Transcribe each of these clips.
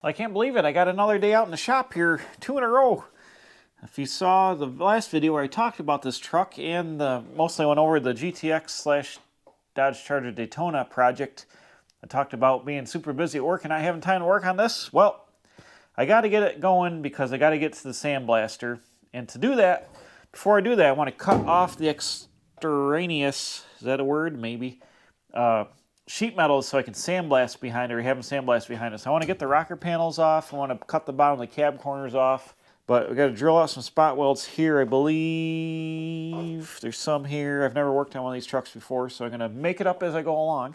I can't believe it. I got another day out in the shop here, 2 in a row. If you saw the last video where I talked about this truck and mostly went over the GTX / Dodge Charger Daytona project, I talked about being super busy at work and not having time to work on this. Well, I got to get it going because I got to get to the sandblaster. And to do that, before I do that, I want to cut off the extraneous, is that a word? Maybe. Sheet metal so I can sandblast behind it or have them sandblast behind it. So I want to get the rocker panels off. I want to cut the bottom of the cab corners off. But we got to drill out some spot welds here. I believe there's some here. I've never worked on one of these trucks before, so I'm going to make it up as I go along.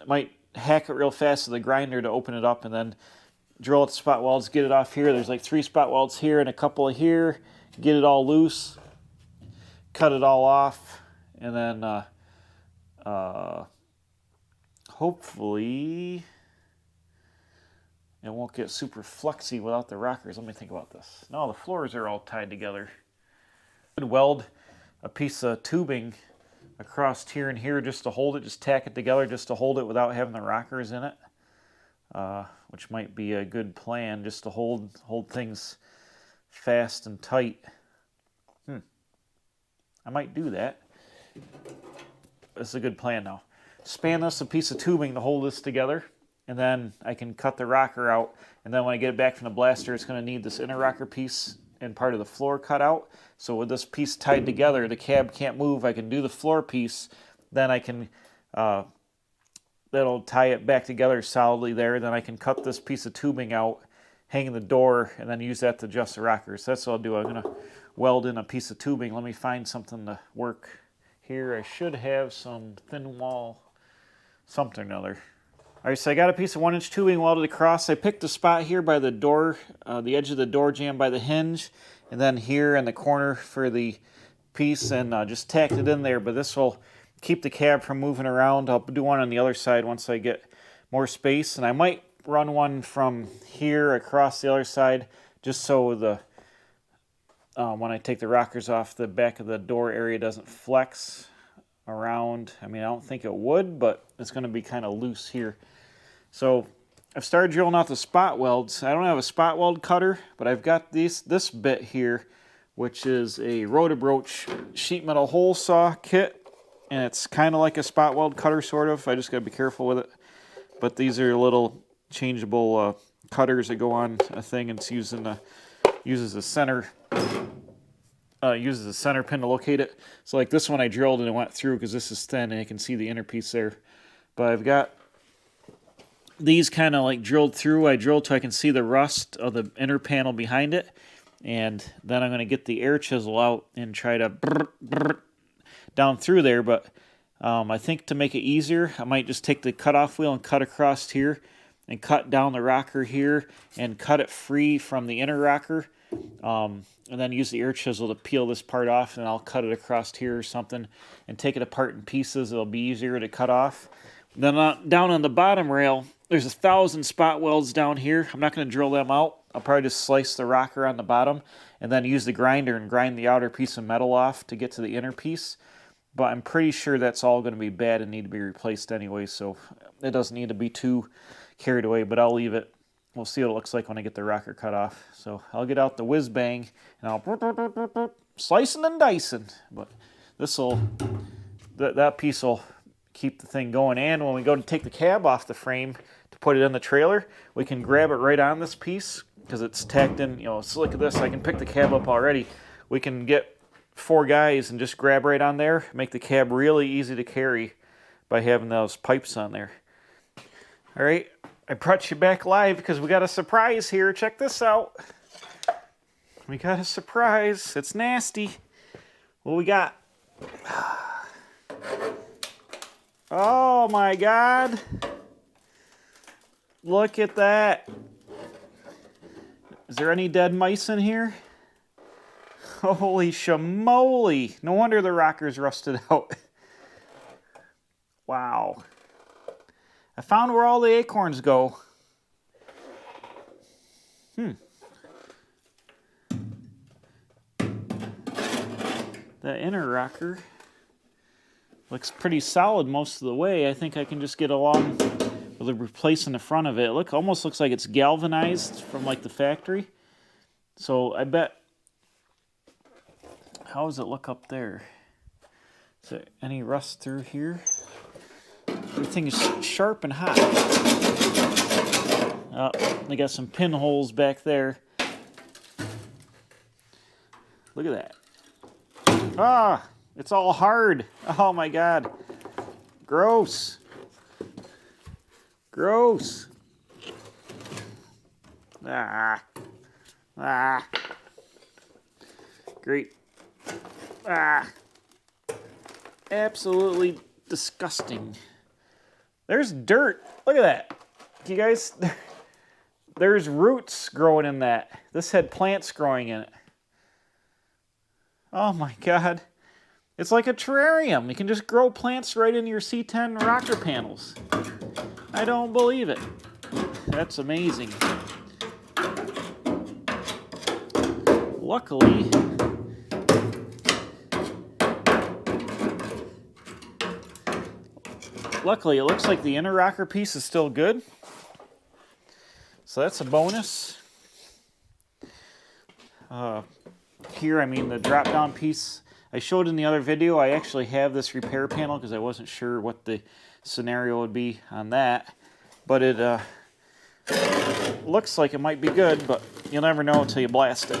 I might hack it real fast with the grinder to open it up and then drill out the spot welds, get it off here. There's like 3 spot welds here and a couple of here. Get it all loose, cut it all off, and then hopefully it won't get super flexy without the rockers. Let me think about this. No, the floors are all tied together. I could weld a piece of tubing across here and here just to hold it, just tack it together just to hold it without having the rockers in it, which might be a good plan, just to hold things fast and tight. I might do that. It's a good plan now. Span this a piece of tubing to hold this together, and then I can cut the rocker out, and then when I get it back from the blaster, it's going to need this inner rocker piece and part of the floor cut out. So with this piece tied together, the cab can't move. I can do the floor piece, then I can that'll tie it back together solidly there. Then I can cut this piece of tubing out, hang in the door, and then use that to adjust the rockers. That's what I'll do. I'm going to weld in a piece of tubing. Let me find something to work here. I should have some thin wall something or other. All right, so I got a piece of 1-inch tubing welded across. I picked a spot here by the door, the edge of the door jamb by the hinge, and then here in the corner for the piece, and just tacked it in there. But this will keep the cab from moving around. I'll do one on the other side once I get more space, and I might run one from here across the other side just so the when I take the rockers off, the back of the door area doesn't flex around. I mean, I don't think it would, but it's going to be kind of loose here. So I've started drilling out the spot welds. I don't have a spot weld cutter, but I've got this bit here, which is a Rotabroach sheet metal hole saw kit, and it's kind of like a spot weld cutter, sort of. I just got to be careful with it. But these are little changeable cutters that go on a thing, and it's uses a center pin to locate it. So like this one I drilled and it went through because this is thin and you can see the inner piece there. But I've got these kind of like drilled through. I drilled so I can see the rust of the inner panel behind it. And then I'm going to get the air chisel out and try to down through there. But I think to make it easier, I might just take the cutoff wheel and cut across here and cut down the rocker here and cut it free from the inner rocker. And then use the air chisel to peel this part off, and I'll cut it across here or something and take it apart in pieces. It'll be easier to cut off. Then down on the bottom rail, there's 1,000 spot welds down here. I'm not going to drill them out. I'll probably just slice the rocker on the bottom and then use the grinder and grind the outer piece of metal off to get to the inner piece. But I'm pretty sure that's all going to be bad and need to be replaced anyway, so it doesn't need to be too carried away, but I'll leave it. We'll see what it looks like when I get the rocker cut off. So I'll get out the whiz bang and I'll slicing and dicing. But that piece will keep the thing going. And when we go to take the cab off the frame to put it in the trailer, we can grab it right on this piece because it's tacked in. You know, so look at this. I can pick the cab up already. We can get 4 guys and just grab right on there. Make the cab really easy to carry by having those pipes on there. All right. I brought you back live because we got a surprise here. Check this out. We got a surprise. It's nasty. What we got? Oh my God. Look at that. Is there any dead mice in here? Holy shamoly. No wonder the rocker's rusted out. Wow. I found where all the acorns go. The inner rocker looks pretty solid most of the way. I think I can just get along They're replacing the front of it. It almost looks like it's galvanized from like the factory. So I bet, how does it look up there? Is there any rust through here? Everything is sharp and hot. They got some pinholes back there. Look at that. Ah, it's all hard. Oh my God. Gross. Gross. Ah. Ah. Great. Ah. Absolutely disgusting. There's dirt. Look at that. You guys, there's roots growing in that. This had plants growing in it. Oh my God. It's like a terrarium. You can just grow plants right into your C10 rocker panels. I don't believe it. That's amazing. Luckily, it looks like the inner rocker piece is still good. So that's a bonus. Here, I mean, the drop-down piece I showed in the other video, I actually have this repair panel because I wasn't sure what the scenario would be on that. But it looks like it might be good, but you'll never know until you blast it.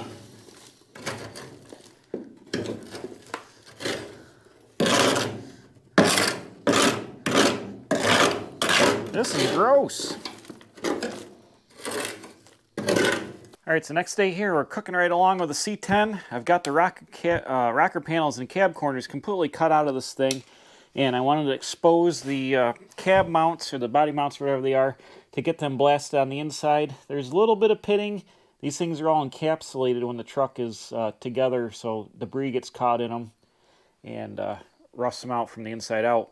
This is gross. All right, so next day here, we're cooking right along with the C10. I've got the rocker panels and cab corners completely cut out of this thing, and I wanted to expose the cab mounts or the body mounts, whatever they are, to get them blasted on the inside. There's a little bit of pitting. These things are all encapsulated when the truck is together, so debris gets caught in them and rusts them out from the inside out.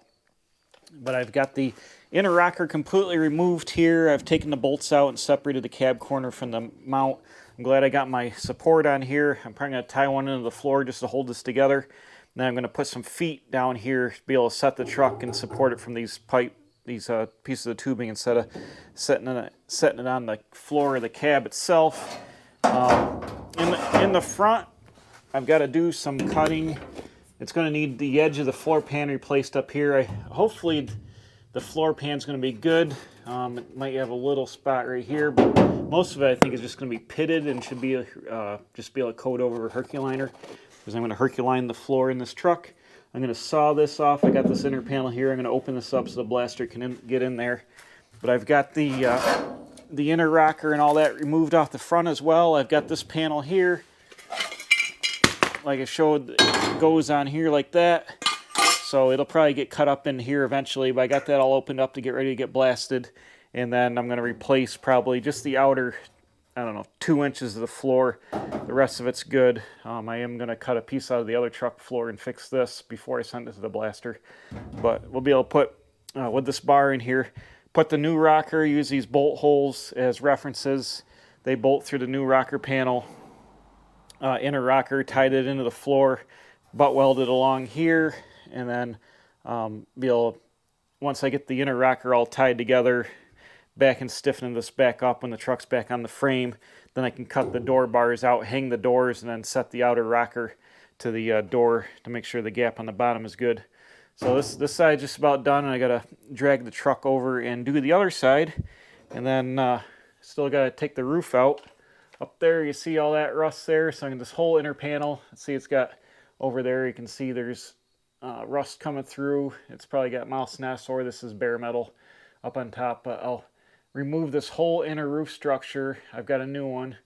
But I've got the inner rocker completely removed here. I've taken the bolts out and separated the cab corner from the mount. I'm glad I got my support on here. I'm probably going to tie one into the floor just to hold this together. Then I'm going to put some feet down here to be able to set the truck and support it from these pieces of tubing instead of setting it on the floor of the cab itself. In the front, I've got to do some cutting. It's going to need the edge of the floor pan replaced up here. Hopefully the floor pan's going to be good. It might have a little spot right here, but most of it I think is just going to be pitted and should be just be able to coat over a Herculiner, because I'm going to Herculine the floor in this truck. I'm going to saw this off. I got this inner panel here. I'm going to open this up so the blaster can get in there. But I've got the inner rocker and all that removed off the front as well. I've got this panel here. Like I showed, it goes on here like that. So it'll probably get cut up in here eventually, but I got that all opened up to get ready to get blasted. And then I'm going to replace probably just the outer, 2 inches of the floor. The rest of it's good. I am going to cut a piece out of the other truck floor and fix this before I send it to the blaster. But we'll be able to put, with this bar in here, put the new rocker, use these bolt holes as references. They bolt through the new rocker panel. Inner rocker, tied it into the floor, butt welded along here, and then be able, once I get the inner rocker all tied together, back and stiffening this back up when the truck's back on the frame, then I can cut the door bars out, hang the doors, and then set the outer rocker to the door to make sure the gap on the bottom is good. So this side's just about done, and I gotta drag the truck over and do the other side, and then still gotta take the roof out. Up there, you see all that rust there. So in this whole inner panel, see it's got over there, you can see there's rust coming through. It's probably got mouse nest, or this is bare metal up on top. But I'll remove this whole inner roof structure. I've got a new one,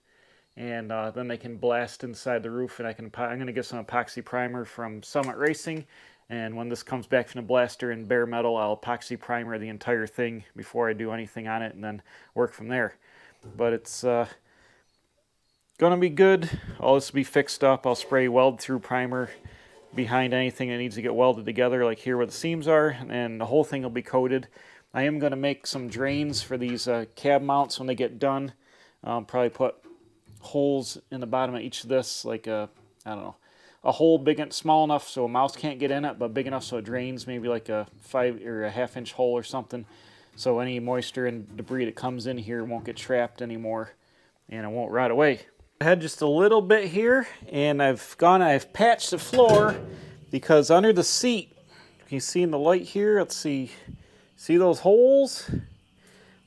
and then they can blast inside the roof. And I'm going to get some epoxy primer from Summit Racing. And when this comes back from the blaster in bare metal, I'll epoxy primer the entire thing before I do anything on it, and then work from there. But it's gonna be good. All this will be fixed up. I'll spray weld through primer behind anything that needs to get welded together, like here where the seams are, and the whole thing will be coated. I am gonna make some drains for these cab mounts when they get done. Probably put holes in the bottom of each of this, like a hole big and small enough so a mouse can't get in it, but big enough so it drains, maybe like a 5 or a half-inch hole or something, so any moisture and debris that comes in here won't get trapped anymore and it won't rot away. I had just a little bit here, and I've patched the floor because under the seat, can you see in the light here? Let's see those holes?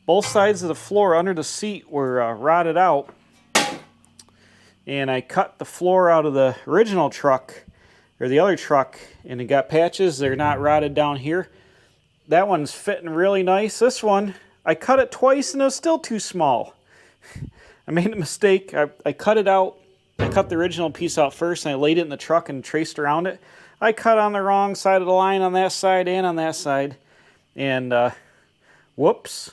Both sides of the floor under the seat were rotted out, and I cut the floor out of the original truck, or the other truck, and it got patches. They're not rotted down here. That one's fitting really nice. This one, I cut it twice and it was still too small. I made a mistake. I cut it out. I cut the original piece out first and I laid it in the truck and traced around it. I cut on the wrong side of the line on that side and on that side. And whoops.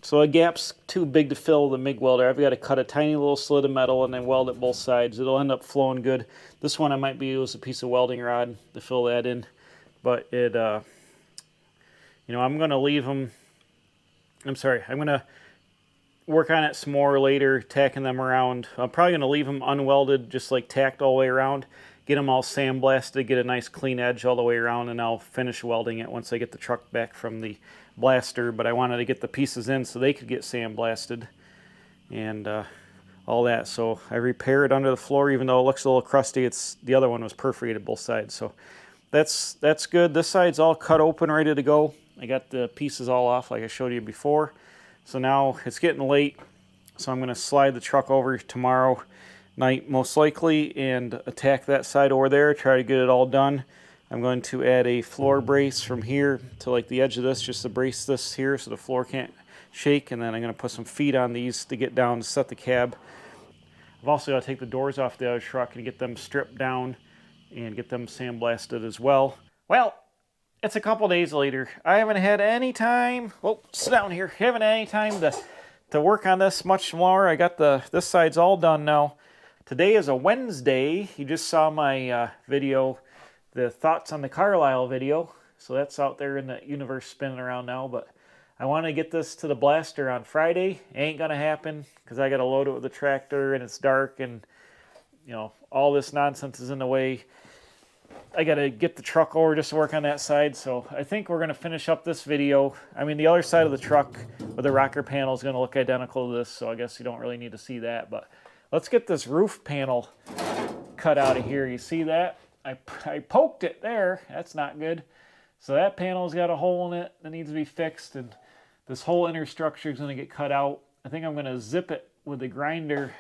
So a gap's too big to fill the MIG welder. I've got to cut a tiny little slit of metal and then weld it both sides. It'll end up flowing good. This one I might be use a piece of welding rod to fill that in. But it, you know, I'm going to leave them. I'm going to work on it some more later, tacking them around. I'm probably going to leave them unwelded, just like tacked all the way around. Get them all sandblasted, get a nice clean edge all the way around, and I'll finish welding it once I get the truck back from the blaster. But I wanted to get the pieces in so they could get sandblasted and all that. So I repaired under the floor, even though it looks a little crusty. The other one was perforated both sides, so that's good. This side's all cut open, ready to go. I got the pieces all off like I showed you before. So now it's getting late, so I'm going to slide the truck over tomorrow night most likely and attack that side over there, try to get it all done. I'm going to add a floor brace from here to like the edge of this, just to brace this here so the floor can't shake, and then I'm going to put some feet on these to get down to set the cab. I've also got to take the doors off the other truck and get them stripped down and get them sandblasted as well. Well, it's a couple days later. I haven't had any time, sit down here, haven't had any time to work on this much more. I got this side's all done now. Today is a Wednesday. You just saw my video, the thoughts on the Carlisle video. So that's out there in the universe spinning around now. But I want to get this to the blaster on Friday. Ain't going to happen because I got to load it with the tractor and it's dark and, you know, all this nonsense is in the way. I got to get the truck over just to work on that side. So I think we're going to finish up this video. I mean, the other side of the truck with the rocker panel is going to look identical to this. So I guess you don't really need to see that. But let's get this roof panel cut out of here. You see that? I poked it there. That's not good. So that panel's got a hole in it that needs to be fixed. And this whole inner structure is going to get cut out. I think I'm going to zip it with the grinder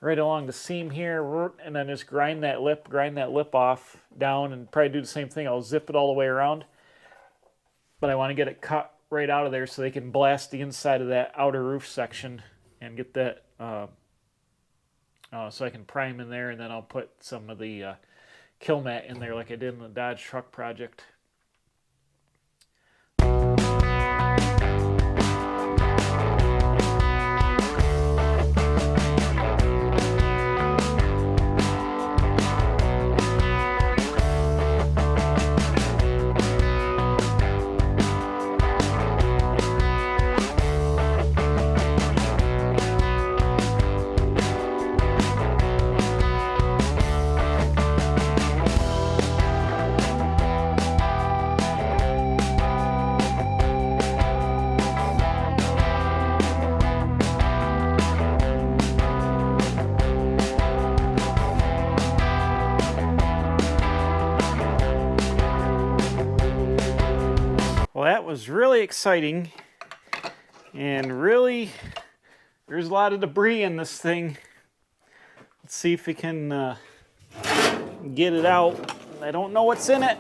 right along the seam here, and then just grind that lip off down, and probably do the same thing. I'll zip it all the way around, but I want to get it cut right out of there so they can blast the inside of that outer roof section and get that so I can prime in there, and then I'll put some of the kill mat in there like I did in the Dodge truck project. Well, that was really exciting, and really, there's a lot of debris in this thing. Let's see if we can get it out. I don't know what's in it.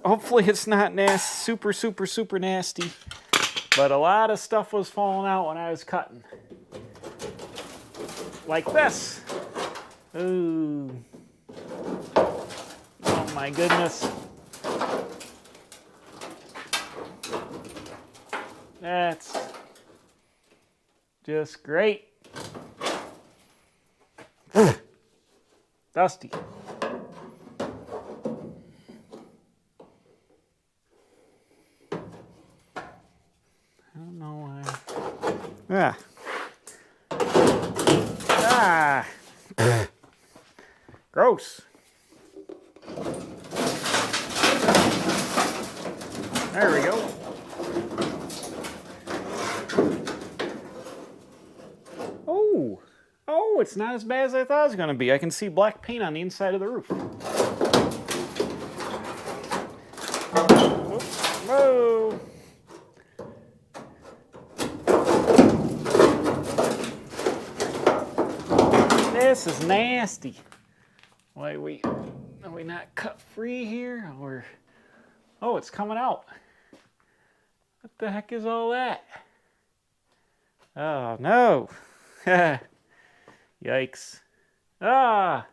Hopefully it's not nasty, super nasty, but a lot of stuff was falling out when I was cutting. Like this. Ooh. Oh my goodness. That's just great. Dusty. I don't know why. Gross. There we go. Oh, oh, it's not as bad as I thought it was going to be. I can see black paint on the inside of the roof. Whoa. This is nasty. Why are we not cut free here? Or, oh, it's coming out. What the heck is all that? Oh, no. Yikes. Ah.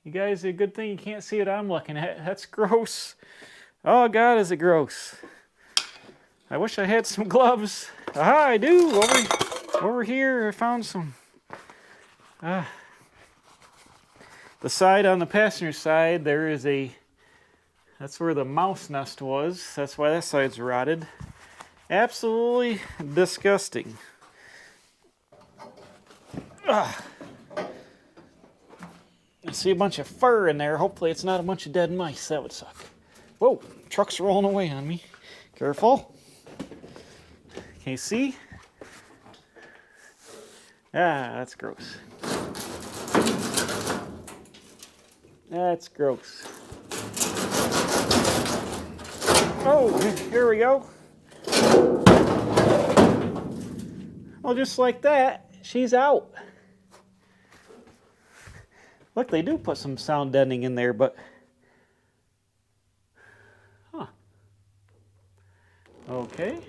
You guys, a good thing you can't see what I'm looking at. That's gross. Oh, God, is it gross. I wish I had some gloves. Aha, I do. Over here, I found some. The side on the passenger side, there is that's where the mouse nest was. That's why that side's rotted. Absolutely disgusting. I see a bunch of fur in there. Hopefully it's not a bunch of dead mice. That would suck. Whoa, truck's rolling away on me. Careful. Can you see? Ah, that's gross. That's gross. Oh, here we go. Well, just like that, she's out. Look, they do put some sound deadening in there, but... Huh. Okay.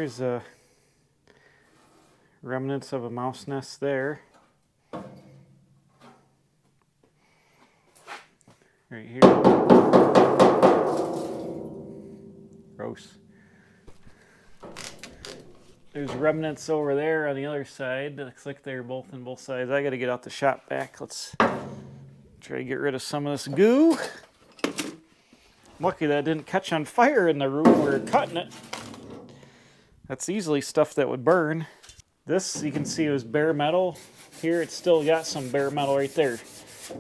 There's remnants of a mouse nest there. Right here. Gross. There's remnants over there on the other side. It looks like they're both on both sides. I got to get out the shop vac. Let's try to get rid of some of this goo. Lucky that didn't catch on fire in the room when we were cutting it. That's easily stuff that would burn. This, you can see, was bare metal. Here it's still got some bare metal right there.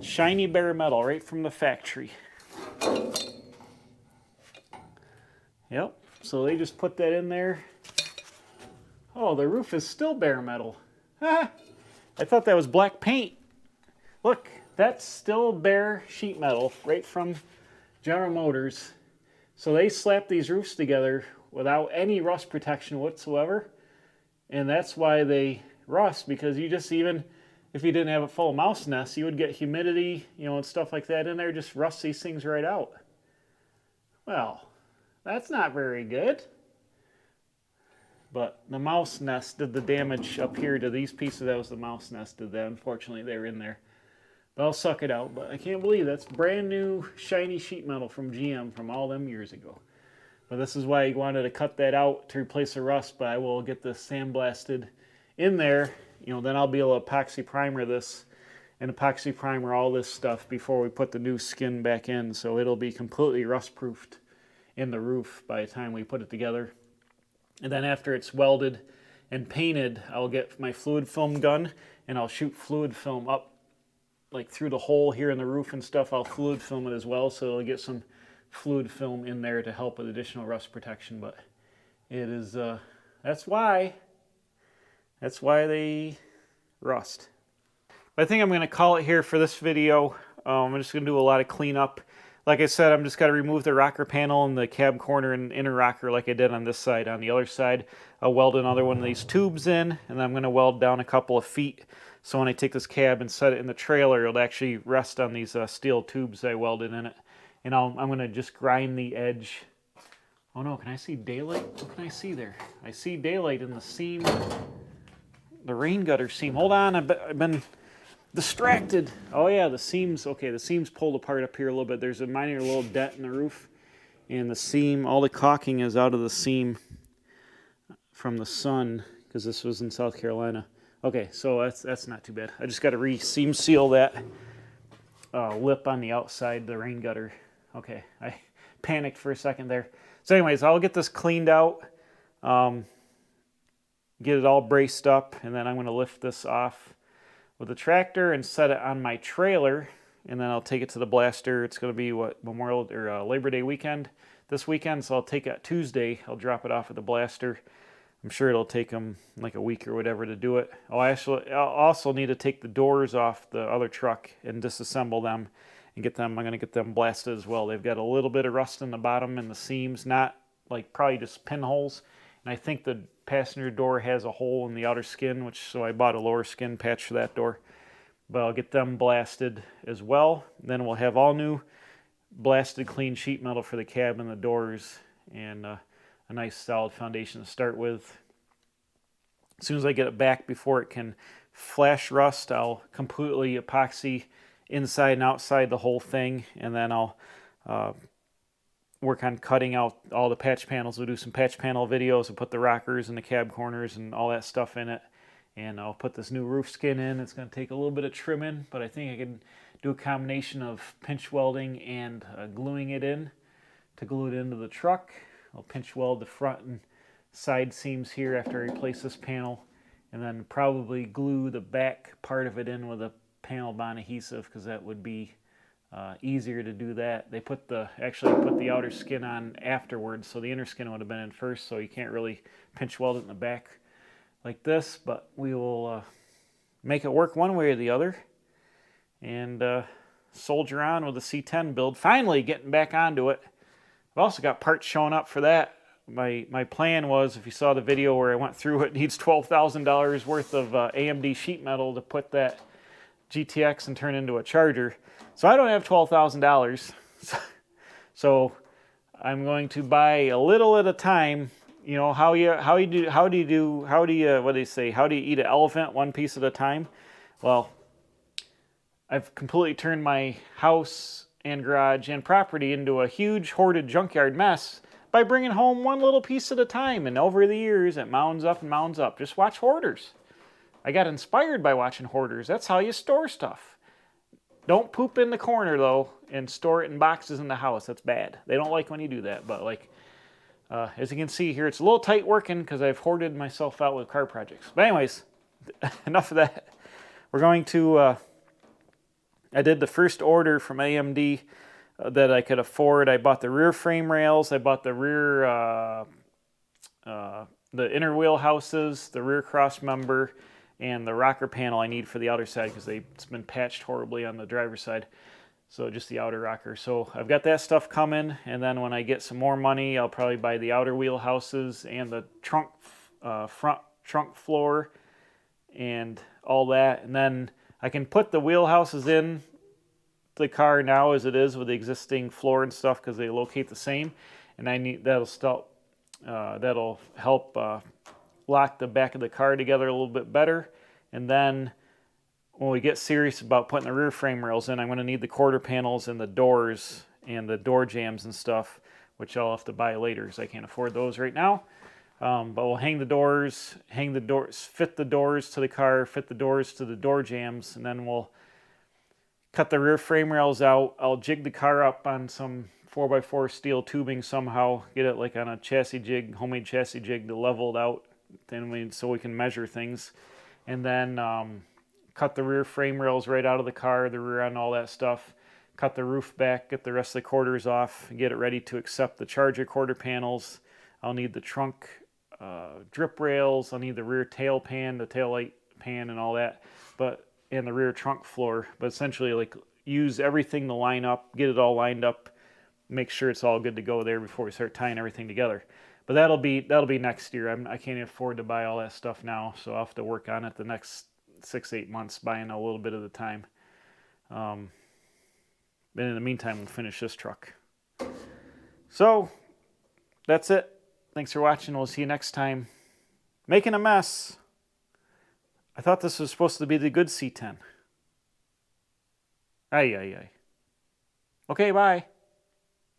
Shiny bare metal right from the factory. Yep, so they just put that in there. Oh, the roof is still bare metal. I thought that was black paint. Look, that's still bare sheet metal right from General Motors. So they slapped these roofs together without any rust protection whatsoever. And that's why they rust, because you just, even if you didn't have it full of mouse nests, you would get humidity, you know, and stuff like that in there, just rust these things right out. Well, that's not very good. But the mouse nest did the damage up here to these pieces. That was the mouse nest did that. Unfortunately, they were in there. But I'll suck it out. But I can't believe that's brand new shiny sheet metal from GM from all them years ago. But this is why I wanted to cut that out to replace the rust. But I will get this sandblasted in there. You know, then I'll be able to epoxy primer this and epoxy primer all this stuff before we put the new skin back in. So it'll be completely rust-proofed in the roof by the time we put it together. And then after it's welded and painted, I'll get my fluid film gun and I'll shoot fluid film up like through the hole here in the roof and stuff. I'll fluid film it as well, so it'll get some fluid film in there to help with additional rust protection. But it is, that's why they rust. But I think I'm going to call it here for this video. I'm just going to do a lot of cleanup. Like I said, I'm just going to remove the rocker panel and the cab corner and inner rocker like I did on this side. On the other side, I'll weld another one of these tubes in, and then I'm going to weld down a couple of feet. So when I take this cab and set it in the trailer, it'll actually rest on these steel tubes I welded in it. And I'm going to just grind the edge. Oh no, can I see daylight? What can I see there? I see daylight in the seam, the rain gutter seam. Hold on, I've been distracted. Oh yeah, the seams, okay, the seam's pulled apart up here a little bit. There's a minor little dent in the roof. And the seam, all the caulking is out of the seam from the sun, because this was in South Carolina. Okay, so that's not too bad. I just got to re-seam seal that lip on the outside, the rain gutter. Okay, I panicked for a second there. So anyways, I'll get this cleaned out, get it all braced up, and then I'm going to lift this off with the tractor and set it on my trailer, and then I'll take it to the blaster. It's going to be Memorial or Labor Day weekend this weekend, so I'll take it Tuesday. I'll drop it off at the blaster. I'm sure it'll take them like a week or whatever to do it. I'll also need to take the doors off the other truck and disassemble them and get them. I'm going to get them blasted as well. They've got a little bit of rust in the bottom and the seams, not like probably just pinholes. And I think the passenger door has a hole in the outer skin, so I bought a lower skin patch for that door. But I'll get them blasted as well. Then we'll have all new blasted clean sheet metal for the cab and the doors, and a nice solid foundation to start with. As soon as I get it back before it can flash rust, I'll completely epoxy inside and outside the whole thing, and then I'll work on cutting out all the patch panels. We'll do some patch panel videos. We'll put the rockers and the cab corners and all that stuff in it, and I'll put this new roof skin in. It's going to take a little bit of trimming, but I think I can do a combination of pinch welding and gluing it in to glue it into the truck. I'll pinch weld the front and side seams here after I replace this panel, and then probably glue the back part of it in with a panel bond adhesive, because that would be easier to do that. They actually put the outer skin on afterwards, so the inner skin would have been in first, so you can't really pinch weld it in the back like this, but we will make it work one way or the other and soldier on with the C10 build. Finally getting back onto it. I've also got parts showing up for that. My plan was, if you saw the video where I went through it, needs $12,000 worth of AMD sheet metal to put that GTX and turn into a Charger. So I don't have $12,000. So I'm going to buy a little at a time. You know, how do you eat an elephant one piece at a time? Well, I've completely turned my house and garage and property into a huge hoarded junkyard mess by bringing home one little piece at a time. And over the years, it mounds up and mounds up. Just watch Hoarders. I got inspired by watching Hoarders. That's how you store stuff. Don't poop in the corner, though, and store it in boxes in the house. That's bad. They don't like when you do that. But, like, as you can see here, it's a little tight working because I've hoarded myself out with car projects. But anyways, enough of that. We're going to... I did the first order from AMD that I could afford. I bought the rear frame rails. I bought the rear, the inner wheel houses, the rear cross member, and the rocker panel I need for the outer side because it's been patched horribly on the driver's side. So just the outer rocker. So I've got that stuff coming, and then when I get some more money, I'll probably buy the outer wheel houses and the trunk, front trunk floor, and all that, and then I can put the wheelhouses in the car now as it is with the existing floor and stuff because they locate the same, and that'll help lock the back of the car together a little bit better. And then when we get serious about putting the rear frame rails in, I'm going to need the quarter panels and the doors and the door jambs and stuff, which I'll have to buy later because I can't afford those right now. But we'll fit the doors to the car, fit the doors to the door jambs, and then we'll cut the rear frame rails out. I'll jig the car up on some 4x4 steel tubing somehow, get it like on a chassis jig, homemade chassis jig to level it out, so we can measure things. And then cut the rear frame rails right out of the car, the rear end, all that stuff. Cut the roof back, get the rest of the quarters off, and get it ready to accept the Charger quarter panels. I'll need the trunk drip rails. I'll need the rear tail pan, the tail light pan, and all that, and the rear trunk floor. But essentially, like, use everything to line up, get it all lined up, make sure it's all good to go there before we start tying everything together. But that'll be next year. I can't afford to buy all that stuff now, so I'll have to work on it the next 6-8 months, buying a little bit at a time. But in the meantime, we'll finish this truck. So that's it. Thanks for watching. We'll see you next time. Making a mess. I thought this was supposed to be the good C10. Ay. Okay, bye.